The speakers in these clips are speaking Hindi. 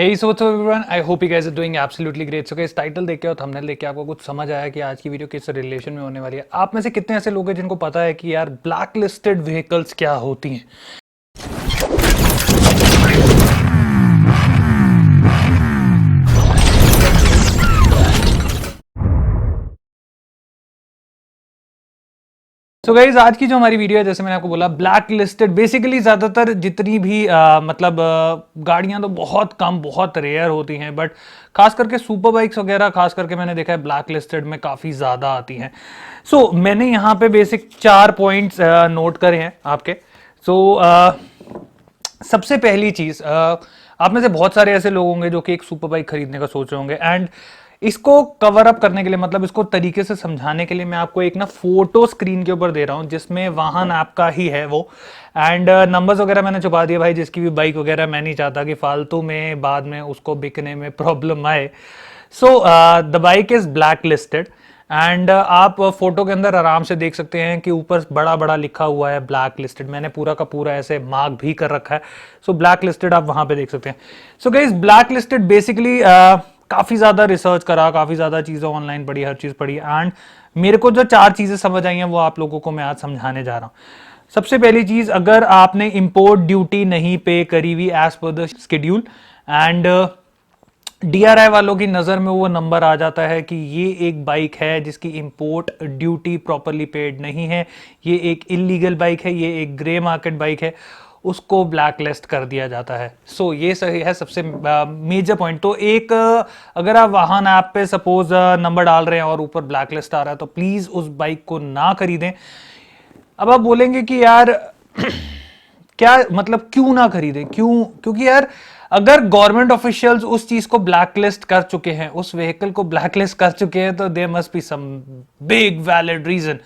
Hey, so what's up everyone? I hope you guys are doing absolutely great. So guys, title देख के और थंबनेल देख के आपको कुछ समझ आया कि आज की वीडियो किस रिलेशन में होने वाली है। आप में से कितने ऐसे लोग हैं जिनको पता है कि यार ब्लैक लिस्टेड व्हीकल्स क्या होती हैं? सो गाइज आज की जो हमारी वीडियो है, जैसे मैंने आपको बोला, ब्लैक लिस्टेड बेसिकली ज़्यादातर जितनी भी गाड़ियां तो बहुत कम, बहुत रेयर होती हैं, बट खास करके सुपर बाइक्स वगैरह, खास करके मैंने देखा है ब्लैक लिस्टेड में काफ़ी ज़्यादा आती हैं। सो मैंने यहाँ पे बेसिक 4 पॉइंट्स नोट करे हैं आपके। सबसे पहली चीज़, आप में से बहुत सारे ऐसे लोग होंगे जो कि एक सुपर बाइक खरीदने का सोच रहे होंगे, एंड इसको कवर अप करने के लिए, मतलब इसको तरीके से समझाने के लिए मैं आपको एक ना फोटो स्क्रीन के ऊपर दे रहा हूं जिसमें वाहन आपका ही है वो, एंड नंबर्स वगैरह मैंने छुपा दिया भाई, जिसकी भी बाइक वगैरह मैं नहीं चाहता कि फालतू में बाद में उसको बिकने में प्रॉब्लम आए। So the bike is black listed, and आप फोटो के अंदर आराम से देख सकते हैं कि ऊपर बड़ा बड़ा लिखा हुआ है ब्लैक लिस्टेड। मैंने पूरा का पूरा ऐसे मार्क भी कर रखा है। सो ब्लैक लिस्टेड आप वहां पे देख सकते हैं। So guys, black listed basically काफी ज्यादा रिसर्च करा, काफी ज्यादा चीजें ऑनलाइन पढ़ी, हर चीज पढ़ी, एंड मेरे को जो 4 चीजें समझ आई हैं वो आप लोगों को मैं आज समझाने जा रहा हूं। सबसे पहली चीज, अगर आपने इंपोर्ट ड्यूटी नहीं पे करी हुई as per the schedule, and DRI वालों की नज़र में वो नंबर आ जाता है कि ये एक बाइक है जिसकी इंपोर्ट ड्यूटी प्रॉपरली पेड नहीं है, ये एक इलीगल बाइक है, ये एक ग्रे मार्केट बाइक है, उसको ब्लैक लिस्ट कर दिया जाता है। सो ये सही है सबसे मेजर पॉइंट। तो एक अगर आप वाहन ऐप पे सपोज नंबर डाल रहे हैं और ऊपर ब्लैक लिस्ट आ रहा है, तो प्लीज़ उस बाइक को ना खरीदें। अब आप बोलेंगे कि यार क्या मतलब, क्यों ना खरीदें? क्योंकि यार अगर गवर्नमेंट ऑफिशियल्स उस चीज को ब्लैकलिस्ट कर चुके हैं, उस व्हीकल को ब्लैकलिस्ट कर चुके हैं, तो there must be some big valid reason.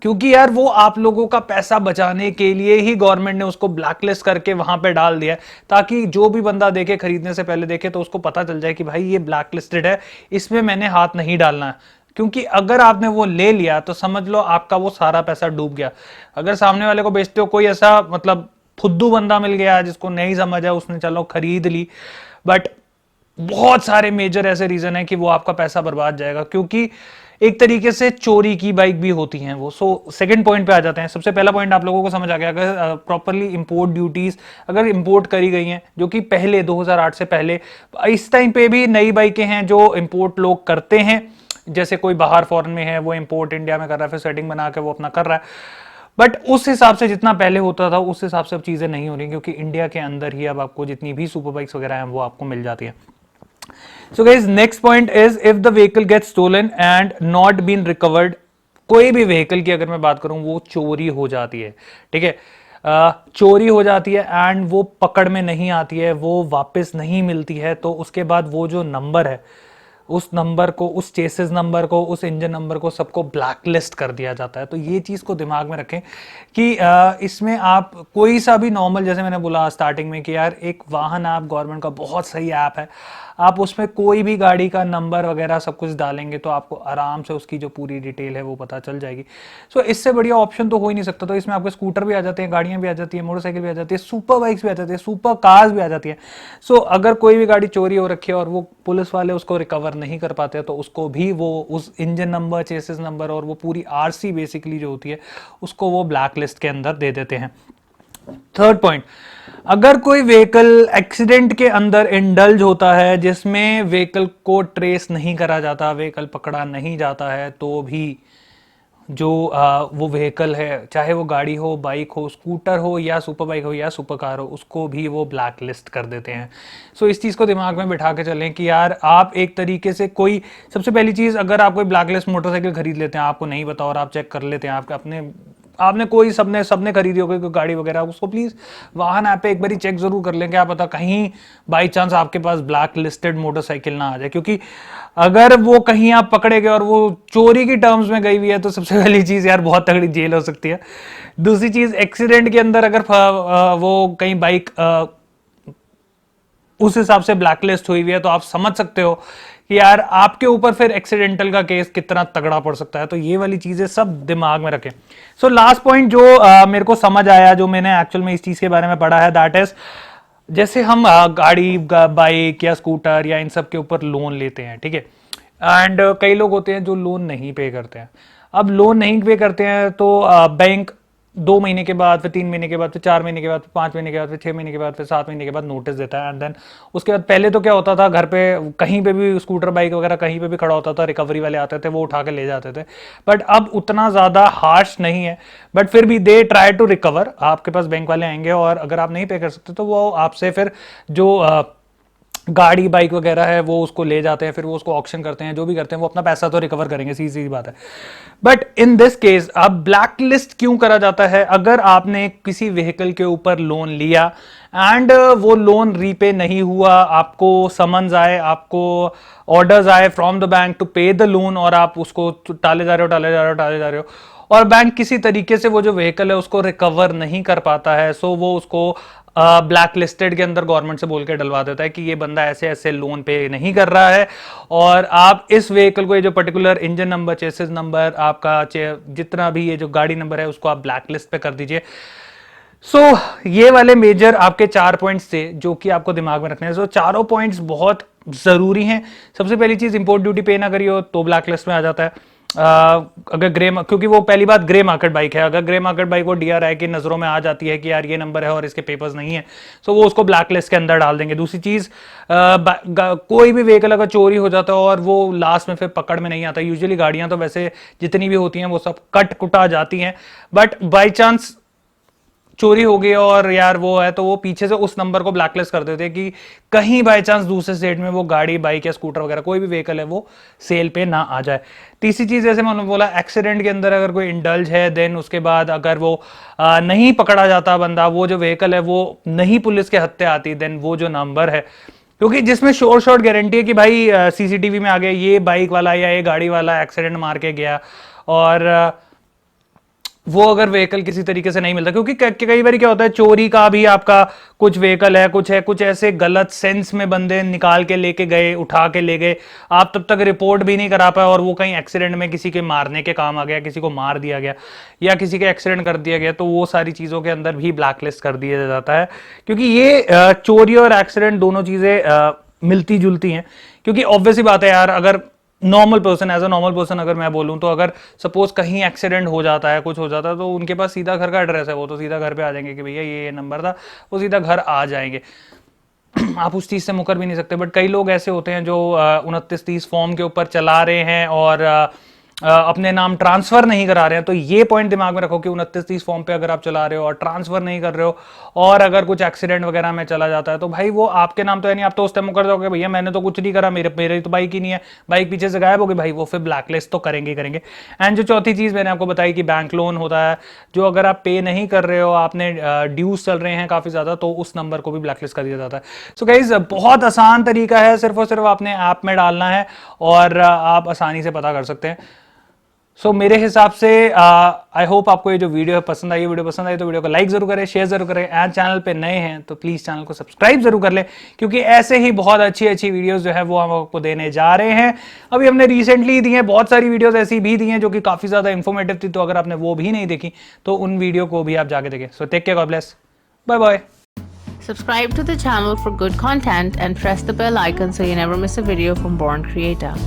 क्योंकि यार वो आप लोगों का पैसा बचाने के लिए ही गवर्नमेंट ने उसको ब्लैकलिस्ट करके वहां पे डाल दिया है, ताकि जो भी बंदा देखे, खरीदने से पहले देखे, तो उसको पता चल जाए कि भाई ये ब्लैकलिस्टेड है, इसमें मैंने हाथ नहीं डालना है। क्योंकि अगर आपने वो ले लिया तो समझ लो आपका वो सारा पैसा डूब गया। अगर सामने वाले को बेचते हो, कोई ऐसा मतलब फुद्दू बंदा मिल गया जिसको नहीं समझ है, उसने चलो खरीद ली, बट बहुत सारे मेजर ऐसे रीजन है कि वो आपका पैसा बर्बाद जाएगा, क्योंकि एक तरीके से चोरी की बाइक भी होती हैं वो। सेकंड पॉइंट पे आ जाते हैं। सबसे पहला पॉइंट आप लोगों को समझ आ गया, अगर प्रॉपरली इंपोर्ट ड्यूटीज अगर इंपोर्ट करी गई हैं, जो कि पहले 2008 से पहले, इस टाइम पे भी नई बाइकें हैं जो इंपोर्ट लोग करते हैं, जैसे कोई बाहर फॉरेन में है वो इंपोर्ट इंडिया में कर रहा है, फिर सेटिंग बना के वो अपना कर रहा है, बट उस हिसाब से जितना पहले होता था उस हिसाब से अब चीजें नहीं हो रही, क्योंकि इंडिया के अंदर ही अब आपको जितनी भी सुपर बाइक्स वगैरह हैं वो आपको मिल जाती है। So guys, next point is, if the vehicle gets stolen and not been recovered, कोई भी व्हीकल की अगर मैं बात करूं वो चोरी हो जाती है, ठीक है, चोरी हो जाती है एंड वो पकड़ में नहीं आती है, वो वापस नहीं मिलती है, तो उसके बाद वो जो नंबर है, उस नंबर को, उस चेसिस नंबर को, उस इंजन नंबर को, सबको ब्लैकलिस्ट कर दिया जाता है। तो ये चीज़ को दिमाग में रखें कि इसमें आप कोई सा भी नॉर्मल, जैसे मैंने बोला स्टार्टिंग में कि यार एक वाहन ऐप गवर्नमेंट का बहुत सही ऐप है, आप उसमें कोई भी गाड़ी का नंबर वगैरह सब कुछ डालेंगे तो आपको आराम से उसकी जो पूरी डिटेल है वो पता चल जाएगी। सो इससे बढ़िया ऑप्शन तो हो ही नहीं सकता। तो इसमें आपके स्कूटर भी आ जाते हैं, गाड़ियाँ भी आ जाती है, मोटरसाइकिल भी आ जाती है, सुपर बाइक्स भी आ जाती है, सुपर कार्स भी आ जाती है। सो अगर कोई भी गाड़ी चोरी हो रखी है और वो पुलिस वाले उसको रिकवर नहीं कर पाते, तो उसको भी वो उस इंजन नंबर, चेसिस नंबर और वो पूरी आरसी बेसिकली जो होती है उसको वो ब्लैक लिस्ट के अंदर दे देते हैं। थर्ड पॉइंट, अगर कोई व्हीकल एक्सीडेंट के अंदर इंडल्ज होता है, जिसमें व्हीकल को ट्रेस नहीं करा जाता, व्हीकल पकड़ा नहीं जाता है, तो भी जो वो व्हीकल है, चाहे वो गाड़ी हो, बाइक हो, स्कूटर हो, या सुपर बाइक हो, या सुपर कार हो, उसको भी वो ब्लैक लिस्ट कर देते हैं। सो इस चीज़ को दिमाग में बिठा के चलें कि यार आप एक तरीके से कोई, सबसे पहली चीज़, अगर आप कोई ब्लैक लिस्ट मोटरसाइकिल खरीद लेते हैं, आपको नहीं पता और आप चेक कर लेते हैं, आपके अपने आपने कोई सबने खरीदी होगी कोई गाड़ी वगैरह, उसको प्लीज़ वाहन ऐप पे एक बार चेक जरूर कर लें, क्या पता कहीं बाई चांस आपके पास ब्लैक लिस्टेड मोटरसाइकिल ना आ जाए। क्योंकि अगर वो कहीं आप पकड़े गए और वो चोरी की टर्म्स में गई हुई है, तो सबसे पहली चीज़ यार बहुत तगड़ी जेल हो सकती है। दूसरी चीज़, एक्सीडेंट के अंदर अगर वो कहीं बाइक उस हिसाब से ब्लैकलिस्ट हुई हुई है, तो आप समझ सकते हो कि यार आपके ऊपर फिर एक्सीडेंटल का केस कितना तगड़ा पड़ सकता है। तो ये वाली चीजें सब दिमाग में रखें। सो लास्ट पॉइंट जो मेरे को समझ आया, जो मैंने एक्चुअल में इस चीज के बारे में पढ़ा है, दैट इज जैसे हम गाड़ी बाइक या स्कूटर या इन सब के ऊपर लोन लेते हैं, ठीक है, एंड कई लोग होते हैं जो लोन नहीं पे करते हैं। अब लोन नहीं पे करते हैं तो बैंक 2 महीने के बाद, फिर 3 महीने के बाद, फिर 4 महीने के बाद, फिर 5 महीने के बाद, फिर 6 महीने के बाद, फिर 7 महीने के बाद नोटिस देता है। एंड देन उसके बाद पहले तो क्या होता था, घर पे कहीं पे भी स्कूटर बाइक वगैरह कहीं पे भी खड़ा होता था, रिकवरी वाले आते थे, वो उठा के ले जाते थे। बट अब उतना ज़्यादा हार्श नहीं है, बट फिर भी दे ट्राई टू रिकवर। आपके पास बैंक वाले आएंगे और अगर आप नहीं पे कर सकते तो वो आपसे फिर जो गाड़ी बाइक वगैरह है वो उसको ले जाते हैं, फिर वो उसको ऑक्शन करते हैं, जो भी करते हैं वो अपना पैसा तो रिकवर करेंगे, सीधी सीधी बात है। बट इन दिस केस अब ब्लैक लिस्ट क्यों करा जाता है? अगर आपने किसी व्हीकल के ऊपर लोन लिया एंड वो लोन रीपे नहीं हुआ, आपको समन्स आए, आपको ऑर्डर्स आए फ्रॉम द बैंक टू पे द लोन, और आप उसको टाले जा रहे हो, टाले जा रहे हो, टाले जा रहे हो, और बैंक किसी तरीके से वो जो व्हीकल है उसको रिकवर नहीं कर पाता है, सो वो उसको ब्लैक लिस्टेड के अंदर गवर्नमेंट से बोल के डलवा देता है कि ये बंदा ऐसे ऐसे लोन पे नहीं कर रहा है, और आप इस व्हीकल को, ये जो particular engine number, chassis number, आपका जितना भी ये जो गाड़ी नंबर है उसको आप ब्लैक लिस्ट पे कर दीजिए। सो ये वाले मेजर आपके 4 पॉइंट्स थे जो कि आपको दिमाग में रखने हैं। चारों पॉइंट्स बहुत जरूरी हैं। सबसे पहली चीज, इंपोर्ट ड्यूटी पे ना करियो तो ब्लैक लिस्ट में आ जाता है। अगर क्योंकि वो पहली बात ग्रे मार्केट बाइक है, अगर ग्रे मार्केट बाइक वो डीआरआई की नजरों में आ जाती है कि यार ये नंबर है और इसके पेपर्स नहीं है, तो वो उसको ब्लैक लिस्ट के अंदर डाल देंगे। दूसरी चीज, कोई भी व्हीकल अगर चोरी हो जाता है और वो लास्ट में फिर पकड़ में नहीं आता, यूजुअली गाड़ियां तो वैसे जितनी भी होती हैं वो सब कट कुटा जाती हैं, बट बाई चांस चोरी हो गई और यार वो है, तो वो पीछे से उस नंबर को ब्लैकलिस्ट कर देते हैं कि कहीं बाय चांस दूसरे स्टेट में वो गाड़ी बाइक या स्कूटर वगैरह कोई भी व्हीकल है वो सेल पे ना आ जाए। तीसरी चीज, जैसे मैंने बोला, एक्सीडेंट के अंदर अगर कोई इंडल्ज है, देन उसके बाद अगर वो नहीं पकड़ा जाता बंदा, वो जो व्हीकल है वो नहीं पुलिस के हत्थे आती, देन वो जो नंबर है, क्योंकि जिसमें श्योर शॉर्ट गारंटी है कि भाई सीसीटीवी में आ गया ये बाइक वाला या ये गाड़ी वाला एक्सीडेंट मार के गया, और वो अगर व्हीकल किसी तरीके से नहीं मिलता, क्योंकि कई बार क्या होता है, चोरी का भी आपका कुछ व्हीकल है, कुछ ऐसे गलत सेंस में बंदे निकाल के लेके गए, उठा के ले गए, आप तब तक रिपोर्ट भी नहीं करा पाए और वो कहीं एक्सीडेंट में किसी के मारने के काम आ गया, किसी को मार दिया गया या किसी के एक्सीडेंट कर दिया गया, तो वो सारी चीजों के अंदर भी ब्लैकलिस्ट कर दिया जाता है। क्योंकि ये चोरी और एक्सीडेंट दोनों चीजें मिलती जुलती हैं। क्योंकि ऑब्वियस ही बात है यार, अगर normal person, as a normal person अगर मैं बोलूं तो अगर सपोज कहीं एक्सीडेंट हो जाता है, कुछ हो जाता है, तो उनके पास सीधा घर का एड्रेस है, वो तो सीधा घर पे आ जाएंगे कि भैया ये नंबर था, वो सीधा घर आ जाएंगे। आप उस चीज से मुकर भी नहीं सकते। बट कई लोग ऐसे होते हैं जो 29-30 फॉर्म के ऊपर चला रहे हैं और अपने नाम ट्रांसफर नहीं करा रहे हैं। तो ये पॉइंट दिमाग में रखो कि 29-30 फॉर्म पे अगर आप चला रहे हो और ट्रांसफर नहीं कर रहे हो, और अगर कुछ एक्सीडेंट वगैरह में चला जाता है, तो भाई वो आपके नाम तो है नहीं, आप तो उस टाइम मुकर जाओगे भैया मैंने तो कुछ नहीं करा, मेरे तो बाइक ही नहीं है, बाइक पीछे से गायब हो गई, भाई वो फिर ब्लैकलिस्ट तो करेंगे ही करेंगे। एंड जो चौथी चीज मैंने आपको बताई कि बैंक लोन होता है, जो अगर आप पे नहीं कर रहे हो, आपने ड्यूज चल रहे हैं काफी ज्यादा, तो उस नंबर को भी ब्लैकलिस्ट कर दिया जाता है। सो गाइज, बहुत आसान तरीका है, सिर्फ और सिर्फ आपने ऐप में डालना है और आप आसानी से पता कर सकते हैं। सो मेरे हिसाब से आई होप आपको ये जो वीडियो है पसंद आई। वीडियो पसंद आई तो वीडियो को लाइक जरूर करें, शेयर जरूर करें, एंड चैनल पे नए हैं तो प्लीज चैनल को सब्सक्राइब जरूर कर लें, क्योंकि ऐसे ही बहुत अच्छी अच्छी वीडियोस जो है वो हम आपको देने जा रहे हैं। अभी हमने रिसेंटली दी हैं बहुत सारी वीडियोस ऐसी भी दी हैं जो कि काफी ज्यादा इंफॉर्मेटिव थी, तो अगर आपने वो भी नहीं देखी तो उन वीडियो को भी आप जाके देखें। So take care, God bless, bye bye. Subscribe to the channel for good content and press the bell icon so you never miss a video from Born Creator.